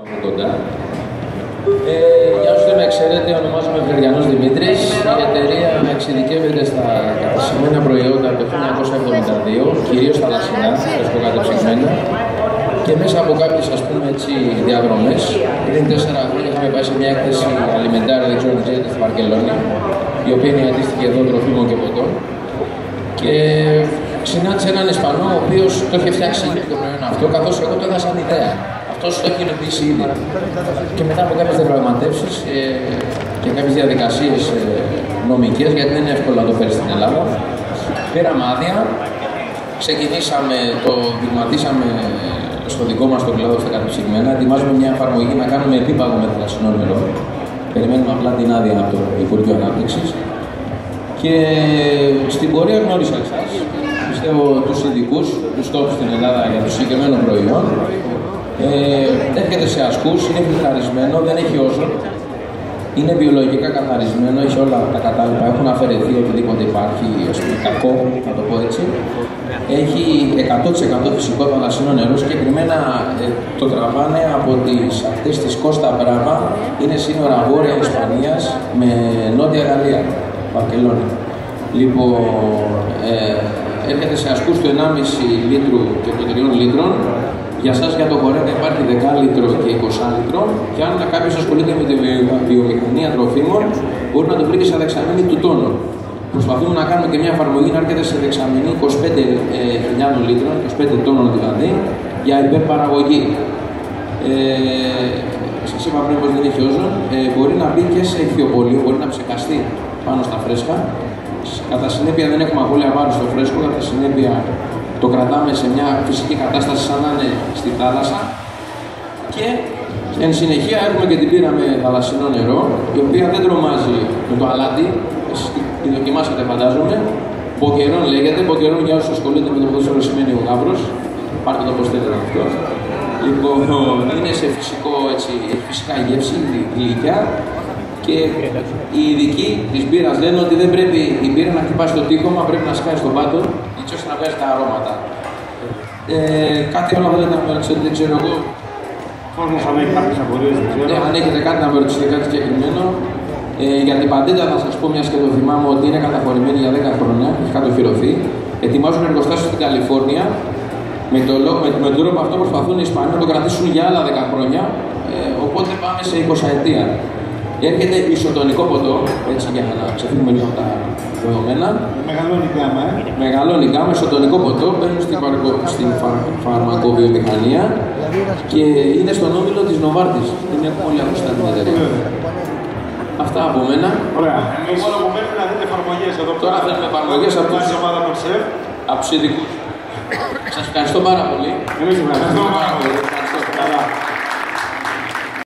Από κοντά. Για όσους δεν με ξέρετε, ονομάζομαι Βεργιανός Δημήτρης. Η εταιρεία εξειδικεύεται στα κατασκευμένα προϊόντα από το 1972, κυρίως θαλασσινά, φρεσκοκατεψυγμένα. Και μέσα από κάποιες διαδρομές, πριν 4 χρόνια είχαμε πάει σε μια έκθεση αλιμεντάρια, δεν ξέρω αν ξέρετε, στη Βαρκελόνη, η οποία είναι η αντίστοιχη εδώ τροφίμων και ποτών. Και συνάντησε έναν Ισπανό, ο οποίος το είχε φτιάξει ήδη το προϊόν αυτό, καθώς εγώ το έδωσα σαν ιδέα. Αυτός το έχει υλοποιήσει ήδη. Και μετά από κάποιες διαπραγματεύσεις και κάποιες διαδικασίες νομικές, γιατί δεν είναι εύκολο να το φέρει στην Ελλάδα, πήραμε άδεια, ξεκινήσαμε, το βηματίσαμε στο δικό μας το κλάδο στα κατεψυγμένα, ετοιμάζουμε μια εφαρμογή να κάνουμε επίπαγο με θαλασσινό νερό. Περιμένουμε απλά την άδεια από το Υπουργείο Ανάπτυξης. Και στην πορεία γνώρισα εσάς, πιστεύω τους ειδικούς, τους τόπους στην Ελλάδα για το συγκεκριμένο προϊόν. Έρχεται σε ασκούς, είναι φιλτραρισμένο, δεν έχει όζον, είναι βιολογικά καθαρισμένο, έχει όλα τα κατάλληλα, έχουν αφαιρεθεί οτιδήποτε υπάρχει κακό, θα το πω έτσι. Έχει 100% φυσικό θαλασσινό νερό, συγκεκριμένα το τραβάνε από τις ακτές της Κώστα Μπράβα, είναι σύνορα βόρεια Ισπανίας με νότια Γαλλία, Βαρκελόνη. Λοιπόν, έρχεται σε ασκούς του 1,5 λίτρου και των 3 λίτρων. Για σας για το χορέτα υπάρχει 10 λίτρο και 20 λίτρο. Και αν κάποιος ασχολείται με τη βιομηχανία τροφίμων, μπορεί να το βρει και σε δεξαμενή του τόνου. Προσπαθούμε να κάνουμε και μια εφαρμογή να έρχεται σε δεξαμενή 25.000 λίτρων, 25 τόνων δηλαδή, για υπερπαραγωγή. Σας είπα πριν πως δεν έχει όζον, μπορεί να μπει και σε ηχθειοπωλείο, μπορεί να ψεκαστεί πάνω στα φρέσκα. Κατά συνέπεια δεν έχουμε απώλεια βάρους στο φρέσκο, κατά συνέπεια το κρατάμε σε μια φυσική κατάσταση σαν να είναι στη θάλασσα. Και εν συνεχεία έχουμε και την πύρα με θαλασσινό νερό, η οποία δεν τρομάζει με το αλάτι, εσείς τη δοκιμάσατε φαντάζομαι. Μποκερόν λέγεται, μποκερόν για όσους ασχολούνται με το ποδόσφαιρο σημαίνει ο γάβρος, πάρτε το πως θέλετε αυτό. Λοιπόν, είναι σε φυσικά γεύση, γλυκιά. Και οι ειδικοί της μπύρας λένε ότι δεν πρέπει η μπύρα να χτυπάει στο τείχομα, πρέπει να σκάει στον πάτο, έτσι ώστε να βγάζει τα αρώματα. Κάτι άλλο θέλετε να με ρωτήσετε, δεν ξέρω εγώ. Κόσμος αν έχει κάποιες απορίες, δεν ξέρω. Αν έχετε κάτι να με ρωτήσετε, κάτι συγκεκριμένο. Για την παντέντα θα σας πω, μιας και το θυμάμαι, ότι είναι καταχωρημένη για 10 χρόνια, έχει κατοχυρωθεί. Ετοιμάζουν εργοστάσιο στην Καλιφόρνια. Με τον τρόπο αυτό προσπαθούν οι Ισπανοί να το κρατήσουν για άλλα 10 χρόνια. Οπότε πάμε σε 20 ετία. Έρχεται ισοτονικό ποτό, έτσι για να ξεφύγουμε λίγο τα δεδομένα. Μεγαλώνει γκάμα, Μεγαλώνει γκάμα, ισοτονικό ποτό, μπαίνουν στην φαρμακοβιομηχανία και είναι στον όμιλο της Νοβάρτης. Είναι όλοι ακούσατε την εταιρεία. Αυτά από μένα. Ωραία. Το μόνο που μένει να δείτε εφαρμογές εδώ. Τώρα θέλουμε εφαρμογές από τους ειδικούς. Σας ευχαριστώ πάρα πολύ. Εμείς ευχαριστούμε πάρα πολύ.